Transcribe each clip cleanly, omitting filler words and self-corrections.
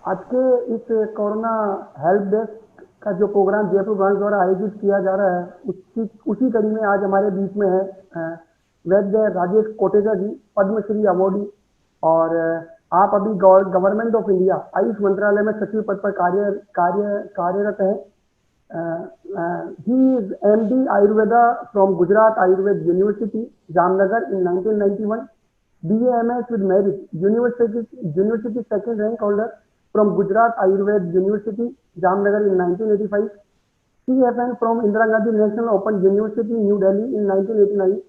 आज के इस कोरोना हेल्प डेस्क का जो प्रोग्राम जयपुर ब्रांच द्वारा आयोजित किया जा रहा है, उसकी उसी कड़ी में आज हमारे बीच में है वैद्य राजेश कोटेचा जी, पद्मश्री अवॉर्डी। और आप अभी गवर्नमेंट ऑफ इंडिया आयुष मंत्रालय में सचिव पद पर कार्यरत हैं। He is MD Ayurveda from Gujarat Ayurveda University, Jamnagar in 1991. BA MS with merit, University second rank holder from Gujarat Ayurveda University, Jamnagar in 1985. CFN from Indira Gandhi National Open University, New Delhi in 1989.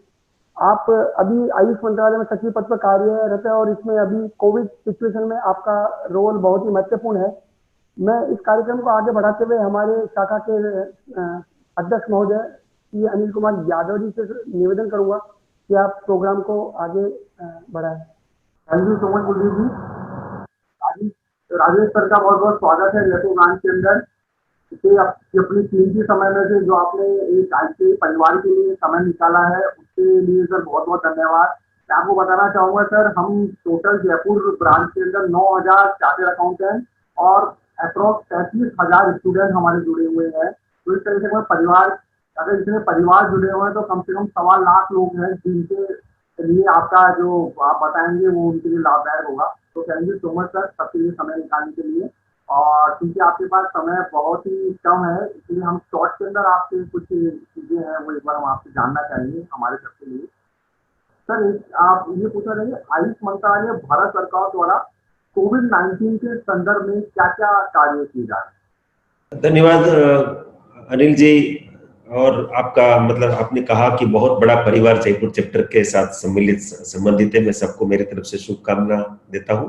आप अभी आयुष मंत्रालय में सचिव पद पर कार्यरत है और इसमें अभी कोविड सिचुएशन में आपका रोल बहुत ही महत्वपूर्ण है। मैं इस कार्यक्रम को आगे बढ़ाते हुए हमारे शाखा के अध्यक्ष महोदय श्री अनिल कुमार यादव जी से निवेदन करूंगा कि आप प्रोग्राम को आगे बढ़ाएं। Thank you so much Kuldeep ji. Rajesh sir का बहुत बहुत स्वागत है जयपुर ब्रांच के अंदर। इसे अपनी कीमती समय में से जो आपने एक आज के परिवार के लिए समय निकाला है, उसके लिए सर बहुत बहुत धन्यवाद। मैं आपको बताना चाहूंगा सर, हम टोटल जयपुर ब्रांच के अंदर 9,000 चार्टेड अकाउंटेंट और अप्रोक्स 35,000 स्टूडेंट हमारे जुड़े हुए हैं। तो इस तरह से परिवार, अगर इतने परिवार जुड़े हुए हैं तो कम से कम 1.25 लाख लोग हैं जिनके लिए आपका जो आप बताएंगे वो उनके लिए लाभदायक होगा। तो thank you so much sir, सबके लिए समय निकालने के लिए। और क्योंकि आपके पास समय बहुत ही कम है, इसलिए हम शॉर्ट के अंदर आपसे कुछ चीजें हैं वो एक बार हम आपसे जानना चाहेंगे हमारे सबके लिए। सर आप ये पूछना चाहिए, आयुष मंत्रालय भारत सरकार द्वारा कोविड-19 के संदर्भ में क्या क्या कार्य किए जा रहे हैं? धन्यवाद अनिल जी। और आपका मतलब आपने कहा कि बहुत बड़ा परिवार जयपुर चैप्टर के साथ संबंधित है। मैं सबको मेरी तरफ से शुभकामना देता हूँ,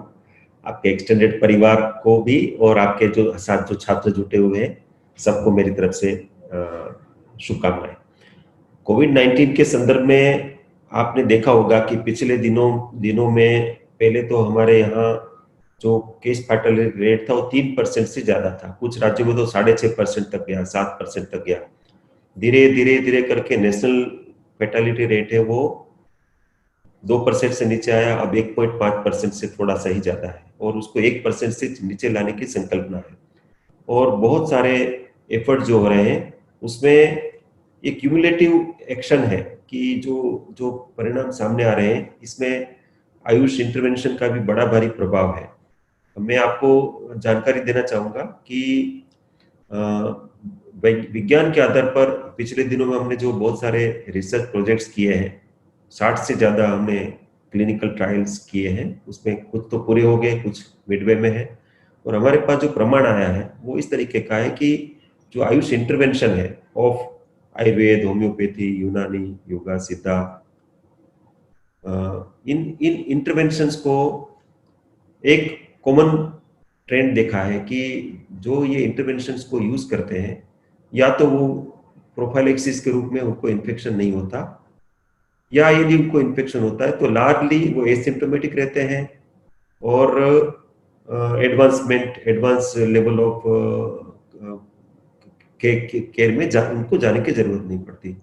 आपके एक्सटेंडेड परिवार को भी और आपके जो साथ जो छात्र जुटे हुए हैं सबको मेरी तरफ से शुभकामनाएं। कोविड-19 के संदर्भ में आपने देखा होगा कि पिछले दिनों में पहले तो हमारे यहाँ जो केस फैटेलिटी रेट था वो 3% से ज्यादा था। कुछ राज्यों में तो 6.5% तक गया, 7% तक गया। धीरे करके नेशनल फैटेलिटी रेट है वो 2% से नीचे आया, अब 1.5% से थोड़ा सा ही ज्यादा है और उसको 1% से नीचे लाने की संकल्पना है। और बहुत सारे एफर्ट जो हो रहे हैं उसमें एक क्यूमुलेटिव एक्शन है कि जो परिणाम सामने आ रहे हैं इसमें आयुष इंटरवेंशन का भी बड़ा भारी प्रभाव है। मैं आपको जानकारी देना चाहूंगा कि विज्ञान के आधार पर पिछले दिनों में हमने जो बहुत सारे रिसर्च प्रोजेक्ट्स किए हैं, 60 से ज्यादा हमने क्लिनिकल ट्रायल्स किए हैं। उसमें कुछ तो पूरे हो गए, कुछ मिडवे में है। और हमारे पास जो प्रमाण आया है वो इस तरीके का है कि जो आयुष इंटरवेंशन है ऑफ आयुर्वेद, होम्योपैथी, यूनानी, योगा, सिद्धा, इन इंटरवेंशंस को एक कॉमन ट्रेंड देखा है कि जो ये इंटरवेंशंस को यूज करते हैं या तो वो प्रोफाइलेक्सिस के रूप में उनको इन्फेक्शन नहीं होता, या यदि उनको इन्फेक्शन होता है तो लार्जली वो एसिम्प्टोमेटिक रहते हैं और एडवांस लेवल ऑफ केयर में उनको जाने की जरूरत नहीं पड़ती।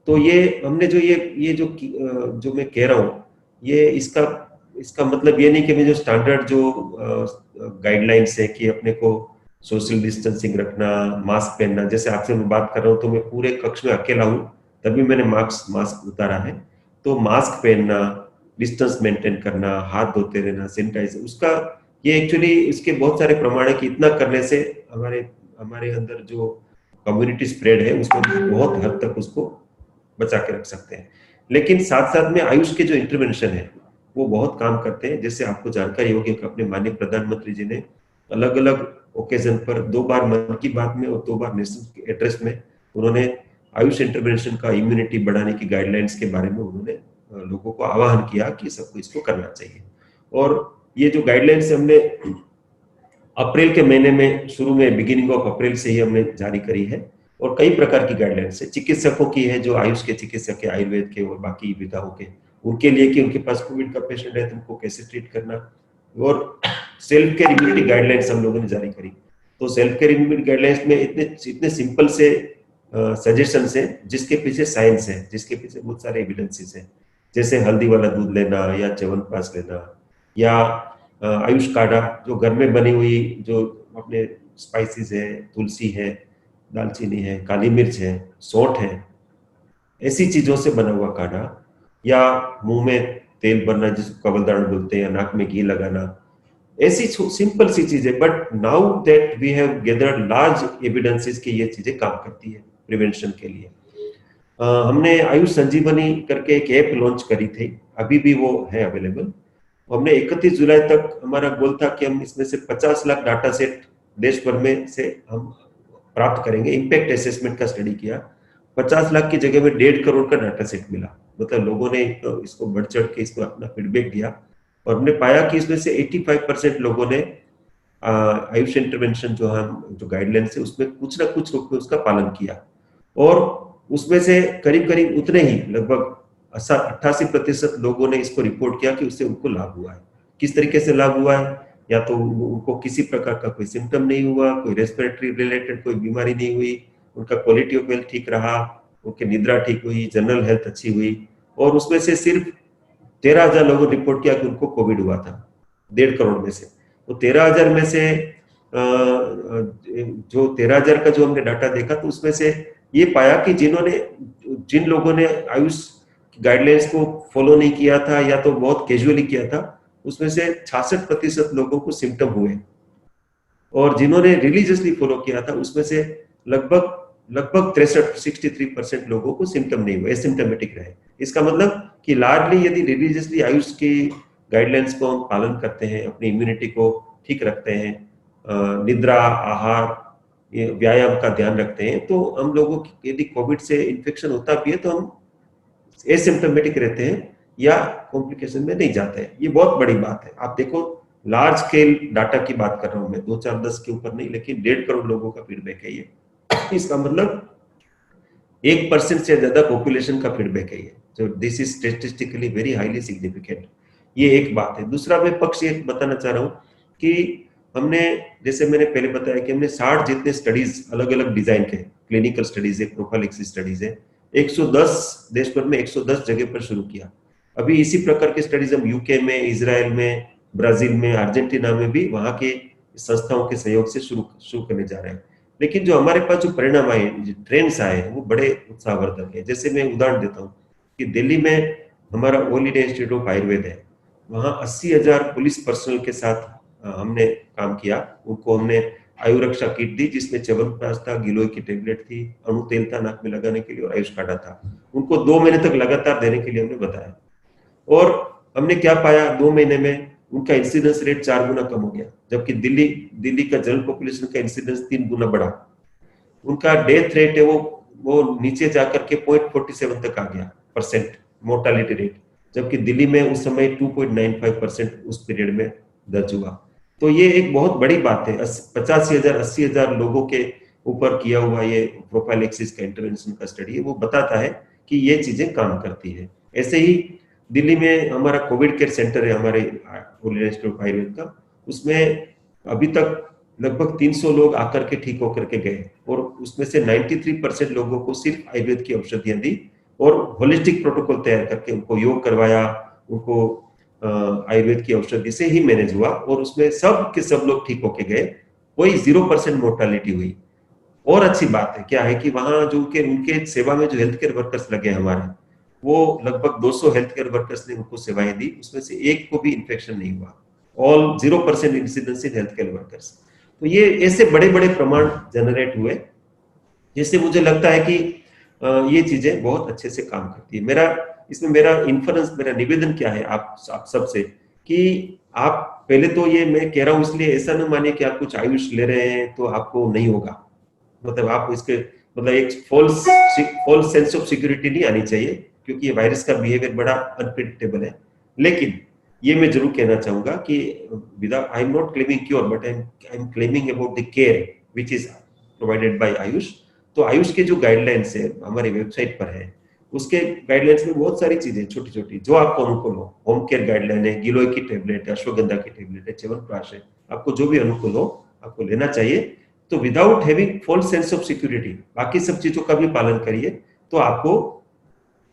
तो ये हमने जो मैं कह रहा हूँ ये इसका मतलब ये नहीं कि मैं जो स्टैंडर्ड जो गाइडलाइंस है कि अपने को सोशल डिस्टेंसिंग रखना, मास्क पहनना, जैसे आपसे मैं बात कर रहा हूँ तो मैं पूरे कक्ष में अकेला हूँ तभी मैंने मास्क उतारा है। तो मास्क पहनना, डिस्टेंस मेंटेन करना, हाथ धोते रहना, सैनिटाइजर, उसका ये एक्चुअली इसके बहुत सारे प्रमाण है कि इतना करने से हमारे अंदर जो कम्युनिटी स्प्रेड है उसको बहुत हद तक उसको बचा के रख सकते हैं। लेकिन साथ साथ में आयुष के जो इंटरवेंशन है वो बहुत काम करते हैं। जैसे आपको जानकारी होगी कि अपने माननीय प्रधानमंत्री जी ने अलग अलग ओकेजन पर 2 बार मन की बात में और 2 बार नेशनल एड्रेस में उन्होंने आयुष इंटरवेंशन का इम्यूनिटी बढ़ाने की गाइडलाइंस के बारे में उन्होंने लोगों को आह्वान किया कि सबको इसको करना चाहिए। और ये जो गाइडलाइंस हमने अप्रैल के महीने में शुरू में बिगिनिंग ऑफ अप्रैल से ही हमने जारी करी है और कई प्रकार की गाइडलाइंस है। चिकित्सकों की है, जो आयुष के चिकित्सक है, आयुर्वेद के और बाकी विधाओं के, उनके लिए कि उनके पास कोविड का पेशेंट है तो उनको कैसे ट्रीट करना। और सेल्फ केयर इम्यूनिटी गाइडलाइंस हम लोगों ने जारी करी। तो सेल्फ केयर इम्यूनिटी गाइडलाइंस में इतने सिंपल से सजेशंस है जिसके पीछे साइंस है, जिसके पीछे बहुत सारे एविडेंसेस है। जैसे हल्दी वाला दूध लेना या च्यवनप्राश लेना, या आयुष काढ़ा जो घर में बनी हुई, जो अपने स्पाइसेस है, तुलसी है, दालचीनी है, काली मिर्च है, सौंठ है, ऐसी चीजों से बना हुआ काढ़ा, या मुंह में तेल भरना जिसको कबलदान बोलते हैं, या नाक में घी लगाना, ऐसी सिंपल सी चीजें। But now that we have gathered large evidences कि ये चीजें काम करती है प्रिवेंशन के लिए। हमने आयुष संजीवनी करके एक ऐप लॉन्च करी थी, अभी भी वो है अवेलेबल। हमने 31 जुलाई तक, हमारा गोल था कि हम इसमें से 50 लाख डाटा सेट देश भर में से हम प्राप्त करेंगे। इम्पैक्ट असेसमेंट का स्टडी किया, 50 लाख की जगह में 1.5 करोड़ का डाटा सेट मिला। मतलब लोगों ने इसको बढ़ चढ़ के इसको अपना फीडबैक दिया, और हमने पाया कि इसमें से 85% लोगों ने आयुष इंटरवेंशन जो गाइडलाइंस है उसमें कुछ ना कुछ रूप में उसका पालन किया। और उसमें से करीब करीब उतने ही, लगभग 88% लोगों ने इसको रिपोर्ट किया कि उससे उनको लाभ हुआ है। किस तरीके से लाभ हुआ है? या तो उनको किसी प्रकार का कोई सिम्टम नहीं हुआ, कोई रेस्पिरेटरी रिलेटेड कोई बीमारी नहीं हुई, उनका क्वालिटी ऑफ हेल्थ ठीक रहा, उनकी निद्रा ठीक हुई, जनरल हेल्थ अच्छी हुई। और उसमें से सिर्फ 13,000 लोगों ने रिपोर्ट किया कि उनको कोविड हुआ था 1.5 करोड़ में से। तो 13,000 में से जो 13,000 का जो हमने डाटा देखा, तो उसमें से ये पाया कि जिन लोगों ने आयुष गाइडलाइंस को फॉलो नहीं किया था, या तो बहुत कैजुअली किया था, उसमें से 66% लोगों को सिम्टम हुए। और जिन्होंने रिलीजियसली फॉलो किया था, उसमें से लगभग 63% लोगों को सिम्टम नहीं हुए, एसिम्टोमेटिक रहे। इसका मतलब कि लार्जली यदि रिलीजियसली आयुष की गाइडलाइंस को हम पालन करते हैं, अपनी इम्यूनिटी को ठीक रखते हैं, निद्रा, आहार, व्यायाम का ध्यान रखते हैं, तो हम लोगों की यदि कोविड से इन्फेक्शन होता भी है तो हम एसिम्टोमेटिक रहते हैं या कॉम्प्लिकेशन में नहीं जाते हैं। ये बहुत बड़ी बात है। आप देखो, लार्ज स्केल डाटा की बात कर रहा हूं मैं, 2 4 10 के ऊपर नहीं, लेकिन 1.5 करोड़ लोगों का फीडबैक है ये। इसका मतलब 1% से ज्यादा पॉपुलेशन का फीडबैक है ये, जो this is statistically very highly significant. ये एक बात है। दूसरा मैं पक्ष ये बताना चाह रहा हूँ कि हमने, जैसे मैंने पहले बताया कि हमने 60 जितने स्टडीज अलग अलग डिजाइन के, क्लिनिकल स्टडीज है, प्रोफाइलैक्सिस स्टडीज है, 110 देश भर में 110 जगह पर शुरू किया। अभी इसी प्रकार के स्टडीज हम यूके में, इजराइल में, ब्राजील में, अर्जेंटीना में भी वहां के संस्थाओं के सहयोग से शुरू करने जा रहे हैं। लेकिन जो हमारे पास जो परिणाम आए, जो ट्रेंड्स आए, वो बड़े उत्साहवर्धक है। जैसे मैं उदाहरण देता हूँ कि दिल्ली में हमारा all India institute of Ayurveda है, वहाँ 80,000 पुलिस पर्सनल के साथ हमने काम किया। उनको हमने आयु रक्षा किट दी, जिसमें च्यवनप्राश था, गिलोय की टेबलेट थी, अणु तेल था नाक में लगाने के लिए, और आयुष काढ़ा था। उनको 2 महीने तक लगातार देने के लिए हमने बताया। और हमने क्या पाया, 2 महीने में उनका इंसिडेंस रेट 4 गुना कम हो गया, जबकि दिल्ली का जनरल पॉपुलेशन का इंसिडेंस 3 गुना बढ़ा। उनका डेथ रेट है वो नीचे जाकर के 0.47 तक आ गया परसेंट मोर्टालिटी रेट, जबकि दिल्ली में उस समय 2.95% उस पीरियड में दर्ज हुआ। तो ये एक बहुत बड़ी बात है। 85,000 80,000 लोगों के ऊपर किया हुआ ये प्रोफाइलैक्सिस का इंटरवेंशन का स्टडी है, वो बताता है कि ये चीजें काम करती है। ऐसे ही दिल्ली में हमारा कोविड केयर सेंटर है, हमारे इंस्टीट्यूट ऑफ आयुर्वेद का, उसमें अभी तक लगभग 300 लोग आकर के ठीक होकर के गए, और उसमें से 93% लोगों को सिर्फ आयुर्वेद की औषधियां दी, और होलिस्टिक प्रोटोकॉल तैयार करके उनको योग करवाया, उनको आयुर्वेद की औषधि से ही मैनेज हुआ, और उसमें सब के सब लोग ठीक होके गए। कोई 0% मोर्टालिटी हुई। और अच्छी बात है क्या है कि वहां जो उनके सेवा में जो हेल्थ केयर वर्कर्स लगे हमारे, वो लगभग 200 हेल्थ केयर वर्कर्स ने उनको सेवाएं दी, उसमें से एक को भी इन्फेक्शन नहीं हुआ। All 0% incidence in health care workers. तो ये ऐसे बड़े बड़े प्रमाण जनरेट हुए, जिससे मुझे लगता है कि ये चीजें बहुत अच्छे से काम करती है। मेरा इन्फ्रेंस, मेरा निवेदन क्या है आप सबसे, कि आप पहले तो ये मैं कह रहा हूं इसलिए ऐसा न मानिए कि आप कुछ आयुष ले रहे हैं तो आपको नहीं होगा। मतलब आप इसके मतलब एक फॉल्स सेंस ऑफ सिक्योरिटी नहीं आनी चाहिए, क्योंकि ये वायरस का बिहेवियर बड़ा अनप्रिडिक्टेबल है। लेकिन ये मैं जरूर कहना चाहूंगा कि without, I am not claiming cure, but I am claiming about the care which is provided by Ayush. तो आयुष के जो गाइडलाइंस है हमारी वेबसाइट पर है, उसके गाइडलाइंस में बहुत सारी चीजें छोटी छोटी जो आपको अनुकूल हो। होम केयर गाइडलाइन है, गिलोय की टेबलेट है, अश्वगंधा की टेबलेट है, च्यवनप्राश है, आपको जो भी अनुकूल हो आपको लेना चाहिए। तो without having false sense of security बाकी सब चीजों का भी पालन करिए, तो आपको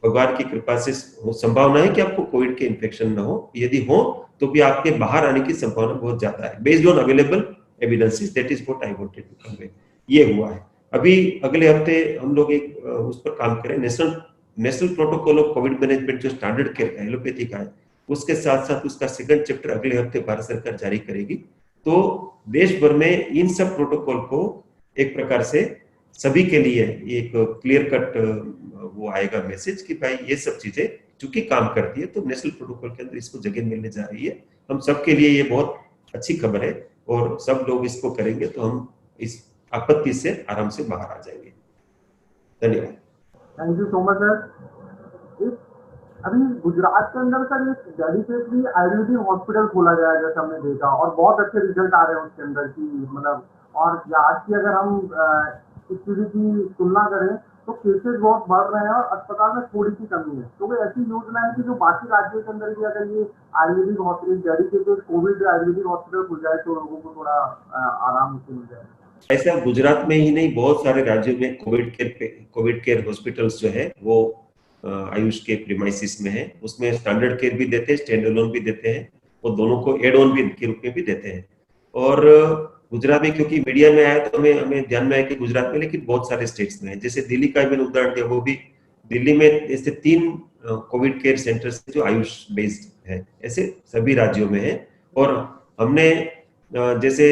भगवान की कृपा से संभावना है कि आपको कोविड के इन्फेक्शन ना हो, यदि हो तो भी आपके बाहर आने की संभावना बहुत ज्यादा है, based on available evidences. That is what I wanted to convey. ये हुआ है। अभी अगले हफ्ते हम लोग एक उस पर काम करें, national national protocol of Covid management, जो स्टैंडर्ड केयर एलोपैथी का है, उसके साथ साथ उसका सेकंड चैप्टर अगले हफ्ते भारत सरकार जारी करेगी। तो देश भर में इन सब प्रोटोकॉल को एक प्रकार से सभी के लिए एक क्लियर कट वो आएगा मैसेज कि भाई ये सब चीजें चूंकि काम करती है, तो नेशनल प्रोटोकॉल के अंदर इसको जगह मिलने जा रही है। हम सबके लिए ये बहुत अच्छी खबर है, और सब लोग इसको करेंगे तो हम इस आपत्ति से आराम से बाहर आ जाएंगे। धन्यवाद। Thank you so much sir. अभी गुजरात के अंदर सर एक डेडिकेटली आयुर्वेदिक हॉस्पिटल खोला गया है, जैसे हमने देखा, और बहुत अच्छे रिजल्ट आ रहे हैं उसके अंदर की, मतलब, और आज की अगर हम स्थिति की तुलना करें तो केसेस बहुत बढ़ रहे हैं और अस्पताल में थोड़ी सी कमी है। तो कोई ऐसी योजना है कि जो बाकी राज्यों के अंदर भी अगर ये Ayurvedic hospital, dedicated Covid Ayurvedic hospital खुल जाए तो लोगों को थोड़ा आराम से मिल जाए। ऐसा गुजरात में ही नहीं, बहुत सारे राज्यों में कोविड केयर हॉस्पिटल्स जो है वो आयुष के प्रीमाइसिस में है। उसमें स्टैंडर्ड केयर भी देते हैं, स्टैंड अलोन भी देते हैं, वो दोनों को एड ऑन भी के रूप में भी देते हैं। और गुजरात में क्योंकि मीडिया में आया तो हमें हमें ध्यान में आया कि गुजरात में, लेकिन बहुत सारे स्टेट्स में है। जैसे दिल्ली का मैंने उदाहरण दिया, वो भी दिल्ली में ऐसे 3 कोविड केयर सेंटर्स जो आयुष बेस्ड है, ऐसे सभी राज्यों में है। और हमने जैसे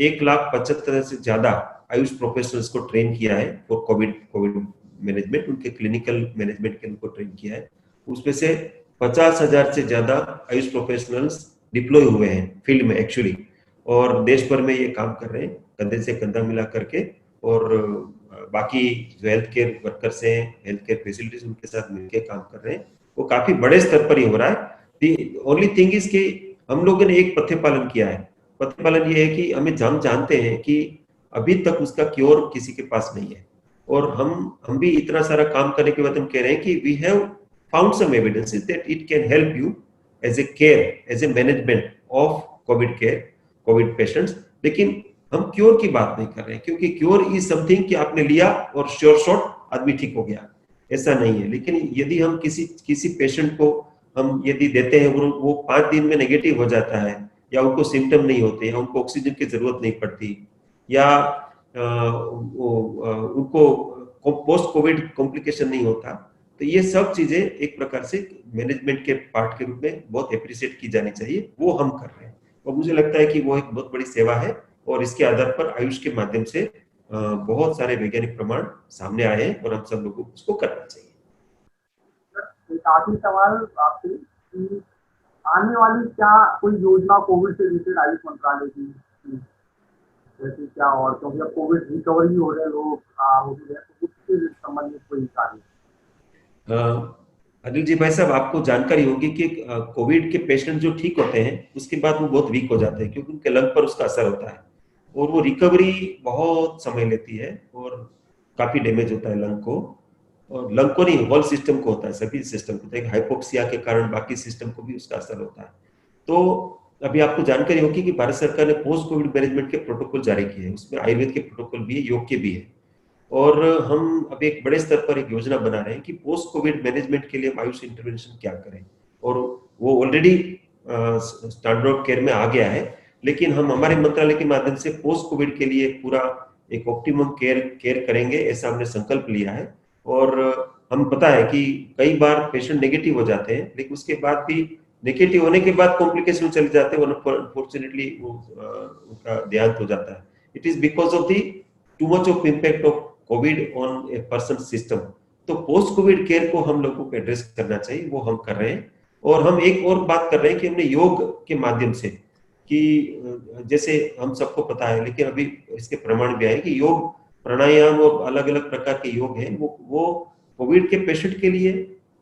1,75,000 से ज्यादा आयुष प्रोफेशनल्स को ट्रेन किया है फॉर कोविड कोविड मैनेजमेंट, उनके क्लिनिकल मैनेजमेंट के उनको ट्रेन किया है। उसमें से 50,000 से ज्यादा आयुष प्रोफेशनल्स डिप्लॉय हुए हैं फील्ड में एक्चुअली, और देश भर में ये काम कर रहे हैं कंधे से कंधा मिला करके। और बाकी जो हेल्थ केयर वर्कर्स हैं, हेल्थ केयर फैसिलिटीज, उनके साथ मिलकर काम कर रहे हैं। वो काफी बड़े स्तर पर ही हो रहा है। ओनली थिंग इज कि हम लोगों ने एक पथ्य पालन किया है। पथ्य पालन ये है कि हम जानते हैं कि अभी तक उसका क्योर किसी के पास नहीं है, और हम भी इतना सारा काम करने के बाद हम कह रहे हैं कि we have found some evidences that it can help you as a care, as a management of COVID care, COVID patients. लेकिन हम क्योर की बात नहीं कर रहे हैं, क्योंकि क्योर इज समथिंग कि आपने लिया और श्योर शॉट आदमी ठीक हो गया, ऐसा नहीं है। लेकिन यदि हम किसी पेशेंट को हम यदि देते हैं, वो 5 दिन में नेगेटिव हो जाता है, या उनको सिम्टम नहीं होते, या उनको ऑक्सीजन की जरूरत नहीं पड़ती, या उनको पोस्ट कोविड कॉम्प्लिकेशन नहीं होता, तो ये सब चीजें एक प्रकार से मैनेजमेंट के पार्ट के रूप में बहुत अप्रिशिएट की जानी चाहिए। वो हम कर रहे हैं, और मुझे लगता है कि वो एक बहुत बड़ी सेवा है, और इसके आधार पर आयुष के माध्यम से बहुत सारे वैज्ञानिक प्रमाण सामने आए हैं, और हम सब लोगों को उसको करना चाहिए। एक आखिरी सवाल आपसे कि आने वाली क्या कोई योजना कोविड से रिलेटेड आयुष मंत्रालय की, जैसे क्या, और क्योंकि अब कोविड रिकवरी हो रहे हैं लोग, हो भी रहे हैं, तो उससे संबंधित कोई कार्य? अनिल जी, भाई साहब, आपको जानकारी होगी कि कोविड के पेशेंट जो ठीक होते हैं उसके बाद वो बहुत वीक हो जाते हैं, क्योंकि उनके लंग पर उसका असर होता है, और वो रिकवरी बहुत समय लेती है, और काफी डैमेज होता है लंग को। और लंग को नहीं, होल सिस्टम को होता है, सभी सिस्टम को। एक हाइपोक्सिया के कारण बाकी सिस्टम को भी उसका असर होता है। तो अभी आपको जानकारी होगी कि भारत सरकार ने पोस्ट कोविड मैनेजमेंट के प्रोटोकॉल जारी किए हैं। उसमें आयुर्वेद के प्रोटोकॉल भी है, योग के भी है। और हम अभी एक बड़े स्तर पर एक योजना बना रहे हैं कि पोस्ट कोविड मैनेजमेंट के लिए हम आयुष इंटरवेंशन क्या करें, और वो ऑलरेडी स्टैंडर्ड केयर में आ गया है। लेकिन हम हमारे मंत्रालय के माध्यम से पोस्ट कोविड के लिए पूरा एक ऑप्टिमम केयर करेंगे, ऐसा हमने संकल्प लिया है। और हम पता है कि कई बार पेशेंट नेगेटिव हो जाते हैं, लेकिन उसके बाद भी नेगेटिव होने के बाद कॉम्प्लिकेशन चले जाते हैं, अनफॉर्चुनेटली उनका देहांत हो जाता है। It is because of the too much of impact of Covid on a person system. तो पोस्ट कोविड केयर को हम लोगों को एड्रेस करना चाहिए, वो हम कर रहे हैं। और हम एक और बात कर रहे हैं कि हमने योग के माध्यम से, कि जैसे हम सबको पता है, लेकिन अभी इसके प्रमाण भी आए कि योग प्राणायाम और अलग अलग प्रकार के योग हैं, वो कोविड के पेशेंट के लिए,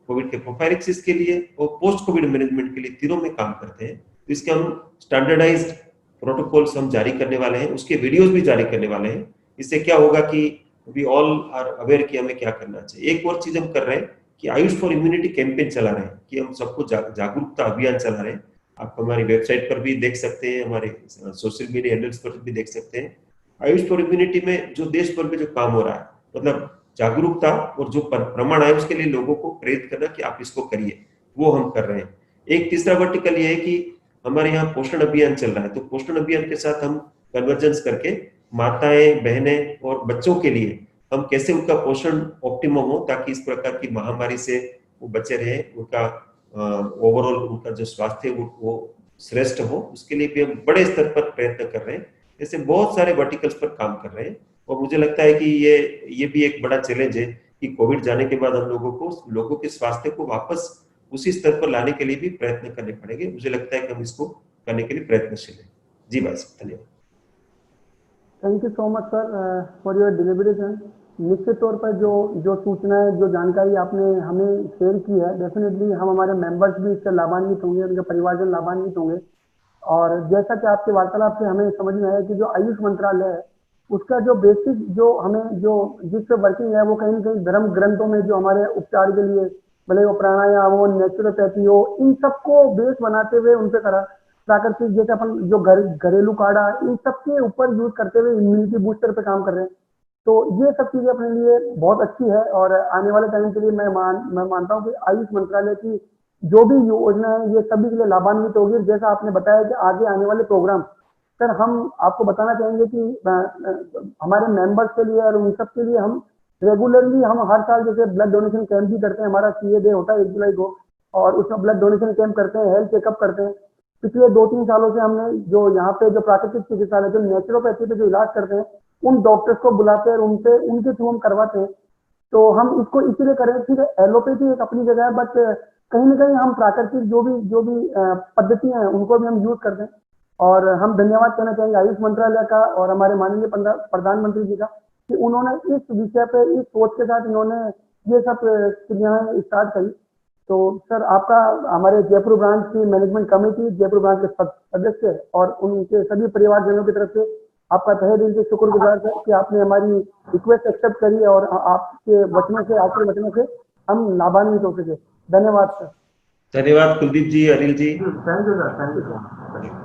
कोविड के प्रोफाइलेक्सिस के लिए, और पोस्ट कोविड मैनेजमेंट के लिए, तीनों में काम करते हैं। तो इसके हम स्टैंडर्डाइज्ड प्रोटोकॉल्स हम जारी करने वाले हैं, उसके वीडियोस भी जारी करने वाले हैं। इससे क्या होगा कि वी ऑल आर अवेयर कि हमें क्या करना चाहिए। एक और चीज हम कर रहे हैं कि आयुष फॉर इम्यूनिटी कैंपेन चला रहे हैं, कि हम सबको जागरूकता अभियान चला रहे हैं। आप हमारी वेबसाइट पर भी देख सकते हैं, हमारे सोशल मीडिया हैंडल्स पर भी देख सकते हैं। आयुष फॉर इम्यूनिटी में जो देश भर में जो काम हो रहा है, मतलब जागरूकता और जो प्रमाण आए उसके लिए लोगों को प्रेरित करना कि आप इसको करिए, वो हम कर रहे हैं। एक तीसरा वर्टिकल ये है कि हमारे यहाँ पोषण अभियान चल रहा है, तो पोषण अभियान के साथ हम कन्वर्जेंस करके माताएं, बहनें और बच्चों के लिए हम कैसे उनका पोषण ऑप्टिमम हो, ताकि इस प्रकार की महामारी से वो बचे रहे, उनका ओवरऑल उनका जो स्वास्थ्य वो श्रेष्ठ हो, उसके लिए भी हम बड़े स्तर पर प्रयत्न कर रहे हैं। ऐसे बहुत सारे वर्टिकल्स पर काम कर रहे हैं और मुझे लगता है कि ये भी एक बड़ा चैलेंज है कि कोविड जाने के बाद हम लोगों के स्वास्थ्य को वापस उसी स्तर पर लाने के लिए भी प्रयत्न करने पड़ेंगे। मुझे लगता है कि हम इसको करने के लिए प्रयत्नशील हैं। जी भाई साहब, धन्यवाद। Thank you so much sir for your deliberation. निश्चित तौर पर जो सूचनाएं, जो जानकारी आपने हमें शेयर की है, डेफिनेटली हम हमारे मेंबर्स भी इससे लाभान्वित होंगे, उनके परिवारजन लाभान्वित होंगे। और जैसा कि आपके वार्तालाप से हमें समझ में आया कि जो आयुष मंत्रालय है उसका जो बेसिक जो हमें जो जिस पे वर्किंग है वो कहीं न कहीं धर्म ग्रंथों में जो हमारे उपचार के लिए, भले वो प्राणायाम हो, नेचुरोपैथी हो, इन सबको बेस बनाते हुए उन पे करा प्राकृतिक, जैसे अपन जो घरेलू काढ़ा, इन सबके ऊपर यूज करते हुए इम्यूनिटी बूस्टर पे काम कर रहे हैं। तो ये सब चीजें अपने लिए बहुत अच्छी है और आने वाले टाइम के लिए मैं मानता हूँ कि आयुष मंत्रालय की जो भी योजना है ये सभी के लिए लाभान्वित होगी। जैसा आपने बताया कि आगे आने वाले प्रोग्राम, सर हम आपको बताना चाहेंगे कि हमारे मेंबर्स के लिए और उन सब के लिए हम रेगुलरली हम हर साल जैसे ब्लड डोनेशन कैंप भी करते हैं। हमारा सीए डे होता है 1 जुलाई को और उसमें ब्लड डोनेशन कैंप करते हैं, हेल्थ चेकअप करते हैं। पिछले 2-3 सालों से हमने जो यहाँ पे जो प्राकृतिक चिकित्सालय, जो नेचुरोपैथी पे जो इलाज करते हैं, उन डॉक्टर्स को बुलाते हैं और उनसे उनके थ्रू हम करवाते हैं। तो हम इसको इसीलिए करें, ठीक है एलोपैथी एक अपनी जगह है, बट कहीं ना कहीं हम प्राकृतिक जो भी पद्धतियां हैं उनको भी हम यूज करते हैं। और हम धन्यवाद कहना चाहेंगे आयुष मंत्रालय का और हमारे माननीय प्रधानमंत्री जी का कि उन्होंने इस विषय पे इस सोच के साथ इन्होंने ये सब क्रियाएं स्टार्ट करी। तो सर आपका हमारे जयपुर ब्रांच की मैनेजमेंट कमेटी, जयपुर ब्रांच के सदस्य और उनके सभी परिवारजनों की तरफ से आपका तहे दिल से शुक्रगुजार है कि आपने हमारी रिक्वेस्ट एक्सेप्ट करी और आपके वचनों से, आपके वचनों से हम लाभान्वित हो सके। धन्यवाद सर। धन्यवाद Kuldeep ji, Anil ji. Thank you sir, thank you sir.